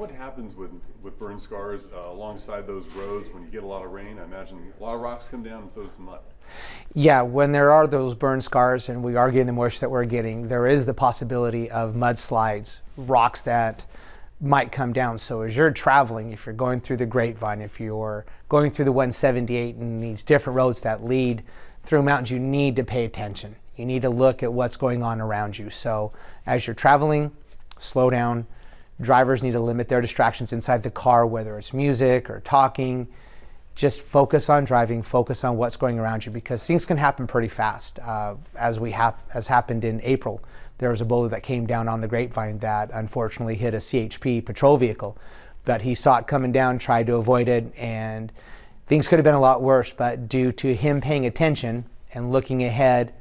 what happens with burn scars alongside those roads when you get a lot of rain? I imagine a lot of rocks come down and so does some mud. Yeah, when there are those burn scars and we are getting the moisture that we're getting, there is the possibility of mudslides, rocks that might come down. So as you're traveling, if you're going through the Grapevine, if you're going through the 178 and these different roads that lead through mountains, you need to pay attention. You need to look at what's going on around you. So as you're traveling, slow down. Drivers need to limit their distractions inside the car, whether it's music or talking. Just focus on driving, focus on what's going around you, because things can happen pretty fast. As happened in April, there was a boulder that came down on the Grapevine that unfortunately hit a CHP patrol vehicle. But he saw it coming down, tried to avoid it, and things could have been a lot worse. But due to him paying attention and looking ahead,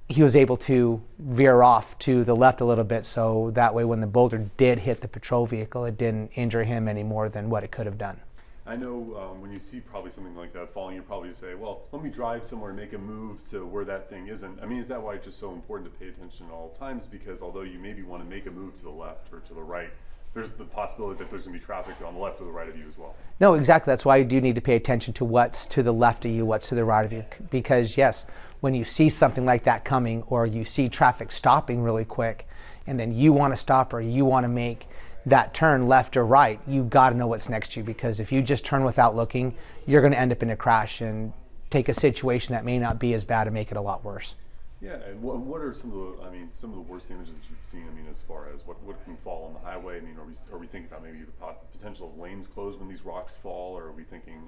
he was able to veer off to the left a little bit, so that way when the boulder did hit the patrol vehicle, it didn't injure him any more than what it could have done. I know when you see probably something like that falling, you probably say, well, let me drive somewhere and make a move to where that thing isn't. I mean, is that why it's just so important to pay attention at all times? Because although you maybe want to make a move to the left or to the right, there's the possibility that there's going to be traffic on the left or the right of you as well. No, exactly. That's why you do need to pay attention to what's to the left of you, what's to the right of you. Because yes, when you see something like that coming, or you see traffic stopping really quick, and then you want to stop or you want to make that turn left or right, you got to know what's next to you, because if you just turn without looking, you're going to end up in a crash and take a situation that may not be as bad and make it a lot worse. Yeah, and what are some of the worst images that you've seen? I mean, as far as what can fall on the highway? I mean, are we thinking about maybe the potential of lanes closed when these rocks fall, or are we thinking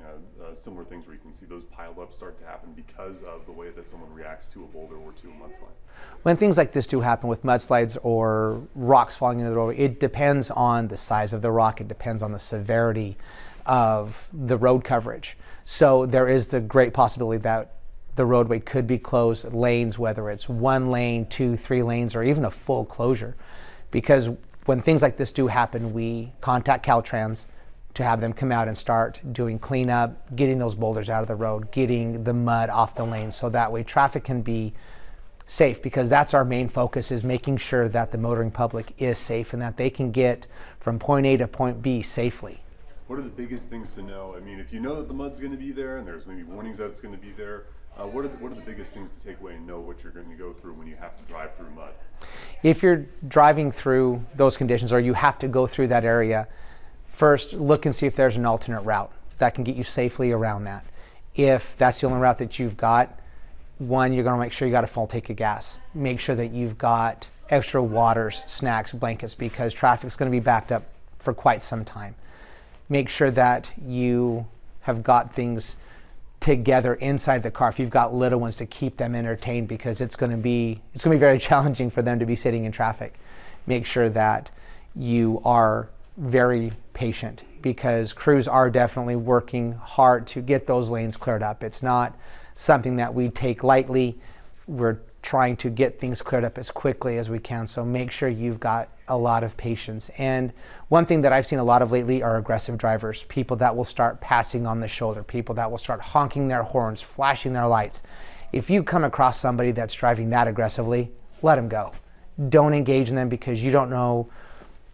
similar things where you can see those pileups start to happen because of the way that someone reacts to a boulder or to a mudslide? When things like this do happen with mudslides or rocks falling into the road, it depends on the size of the rock. It depends on the severity of the road coverage. So there is the great possibility that the roadway could be closed, lanes, whether it's 1 lane, 2, 3 lanes, or even a full closure. Because when things like this do happen, we contact Caltrans to have them come out and start doing cleanup, getting those boulders out of the road, getting the mud off the lane, so that way traffic can be safe, because that's our main focus, is making sure that the motoring public is safe and that they can get from point A to point B safely. What are the biggest things to know? I mean, if you know that the mud's going to be there and there's maybe warnings that it's going to be there, what are the biggest things to take away and know what you're going to go through when you have to drive through mud? If you're driving through those conditions, or you have to go through that area, first look and see if there's an alternate route that can get you safely around that. If that's the only route that you've got, one, you're going to make sure you got a full tank of gas. Make sure that you've got extra waters, snacks, blankets, because traffic's going to be backed up for quite some time. Make sure that you have got things together inside the car if you've got little ones, to keep them entertained, because it's going to be very challenging for them to be sitting in traffic. Make sure that you are very patient, because crews are definitely working hard to get those lanes cleared up. It's not something that we take lightly. We're trying to get things cleared up as quickly as we can, so make sure you've got a lot of patience. And one thing that I've seen a lot of lately are aggressive drivers, people that will start passing on the shoulder, people that will start honking their horns, flashing their lights. If you come across somebody that's driving that aggressively, let them go. Don't engage in them, because you don't know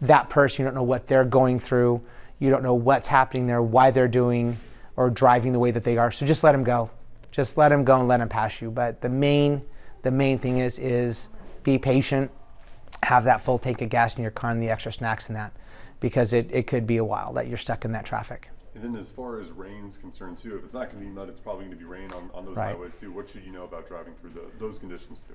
that person, you don't know what they're going through, you don't know what's happening there, why they're doing or driving the way that they are. So just let them go. Just let them go and let them pass you. But the main thing is be patient, have that full tank of gas in your car and the extra snacks in that, because it could be a while that you're stuck in that traffic. And then as far as rain's concerned too, if it's not going to be mud, it's probably going to be rain on those Right. highways too. What should you know about driving through those conditions too?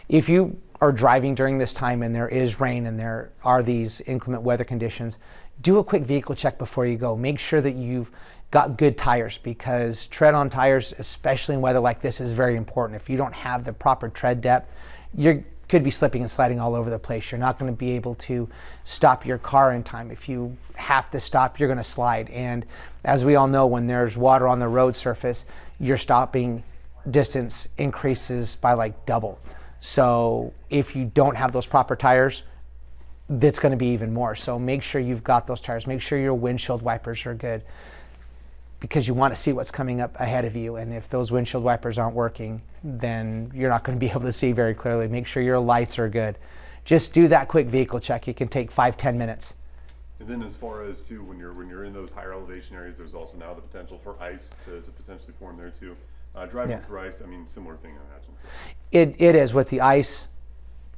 If you are driving during this time and there is rain and there are these inclement weather conditions, do a quick vehicle check before you go. Make sure that you've got good tires, because tread on tires, especially in weather like this, is very important. If you don't have the proper tread depth, you could be slipping and sliding all over the place. You're not going to be able to stop your car in time. If you have to stop, you're going to slide. And as we all know, when there's water on the road surface, your stopping distance increases by like double. So if you don't have those proper tires, that's going to be even more. So make sure you've got those tires. Make sure your windshield wipers are good, because you want to see what's coming up ahead of you. And if those windshield wipers aren't working, then you're not going to be able to see very clearly. Make sure your lights are good. Just do that quick vehicle check. It can take 5-10 minutes. And then as far as too, when you're in those higher elevation areas, there's also now the potential for ice to potentially form there too. Driving through ice, I mean, similar thing, I imagine. It is with the ice.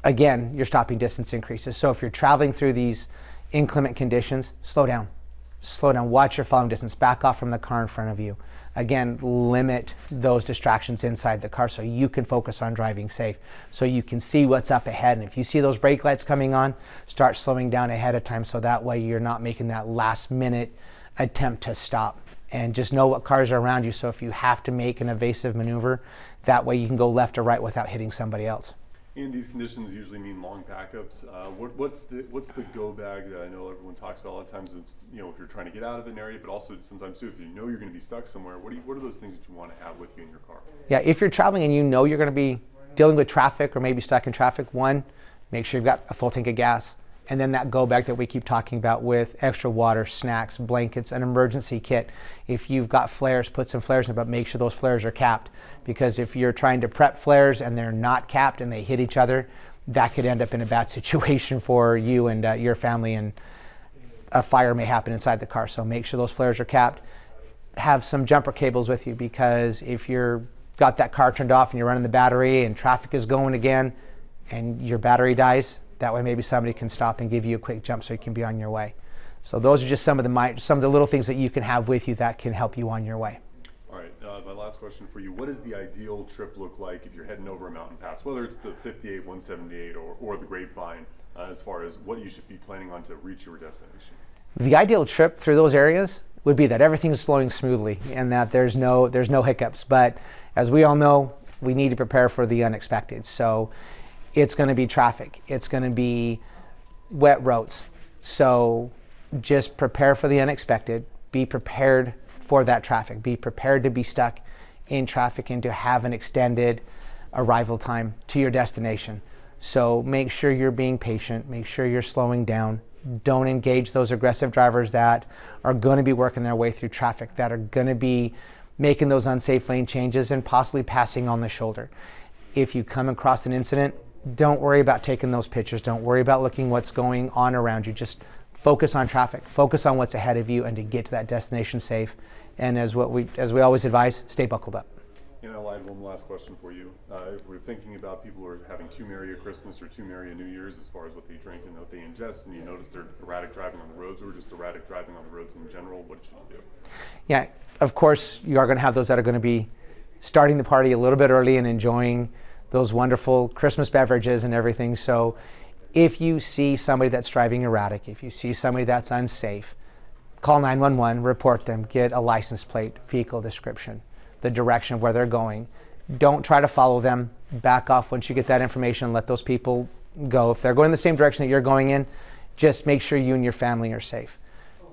Again, your stopping distance increases. So if you're traveling through these inclement conditions, slow down. Slow down. Watch your following distance. Back off from the car in front of you. Again, limit those distractions inside the car so you can focus on driving safe, so you can see what's up ahead. And if you see those brake lights coming on, start slowing down ahead of time so that way you're not making that last minute attempt to stop. And just know what cars are around you, so if you have to make an evasive maneuver, that way you can go left or right without hitting somebody else. And these conditions usually mean long backups. What's the go bag that I know everyone talks about? A lot of times it's, you know, if you're trying to get out of an area, but also sometimes too, if you know you're going to be stuck somewhere, what are those things that you want to have with you in your car? Yeah, if you're traveling and you know you're going to be dealing with traffic or maybe stuck in traffic, one, make sure you've got a full tank of gas. And then that go bag that we keep talking about with extra water, snacks, blankets, an emergency kit. If you've got flares, put some flares in, but make sure those flares are capped. Because if you're trying to prep flares and they're not capped and they hit each other, that could end up in a bad situation for you and your family, and a fire may happen inside the car. So make sure those flares are capped. Have some jumper cables with you, because if you're got that car turned off and you're running the battery and traffic is going again and your battery dies, that way maybe somebody can stop and give you a quick jump so you can be on your way. So those are just some of the little things that you can have with you that can help you on your way. All right, my last question for you. What does the ideal trip look like if you're heading over a mountain pass, whether it's the 58, 178 or the Grapevine, as far as what you should be planning on to reach your destination? The ideal trip through those areas would be that everything's flowing smoothly and that there's no hiccups. But as we all know, we need to prepare for the unexpected. So it's going to be traffic. It's going to be wet roads. So just prepare for the unexpected. Be prepared for that traffic. Be prepared to be stuck in traffic and to have an extended arrival time to your destination. So make sure you're being patient. Make sure you're slowing down. Don't engage those aggressive drivers that are going to be working their way through traffic, that are going to be making those unsafe lane changes and possibly passing on the shoulder. If you come across an incident, don't worry about taking those pictures. Don't worry about looking what's going on around you. Just focus on traffic. Focus on what's ahead of you and to get to that destination safe. And as we always advise, stay buckled up. And I lied, one last question for you. If we're thinking about people who are having too merry a Christmas or too merry a New Year's as far as what they drink and what they ingest, and you notice they're erratic driving on the roads or just erratic driving on the roads in general, what should you do? Yeah, of course, you are going to have those that are going to be starting the party a little bit early and enjoying those wonderful Christmas beverages and everything. So if you see somebody that's driving erratic, if you see somebody that's unsafe, call 911, report them, get a license plate, vehicle description, the direction of where they're going. Don't try to follow them. Back off once you get that information. Let those people go. If they're going the same direction that you're going in, just make sure you and your family are safe.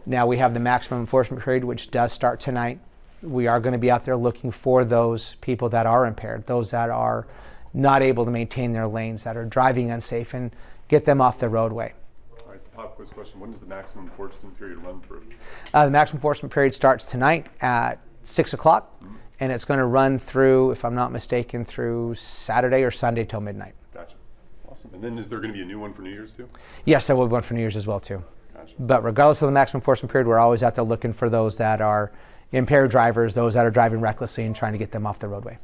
Now we have the maximum enforcement period, which does start tonight. We are going to be out there looking for those people that are impaired, those that are not able to maintain their lanes, that are driving unsafe, and get them off the roadway. All right, the pop quiz question, when does the maximum enforcement period run through? The maximum enforcement period starts tonight at 6 o'clock, and it's going to run through, if I'm not mistaken, through Saturday or Sunday till midnight. Gotcha. Awesome. And then is there going to be a new one for New Year's too? Yes, there will be one for New Year's as well too. Gotcha. But regardless of the maximum enforcement period, we're always out there looking for those that are impaired drivers, those that are driving recklessly and trying to get them off the roadway.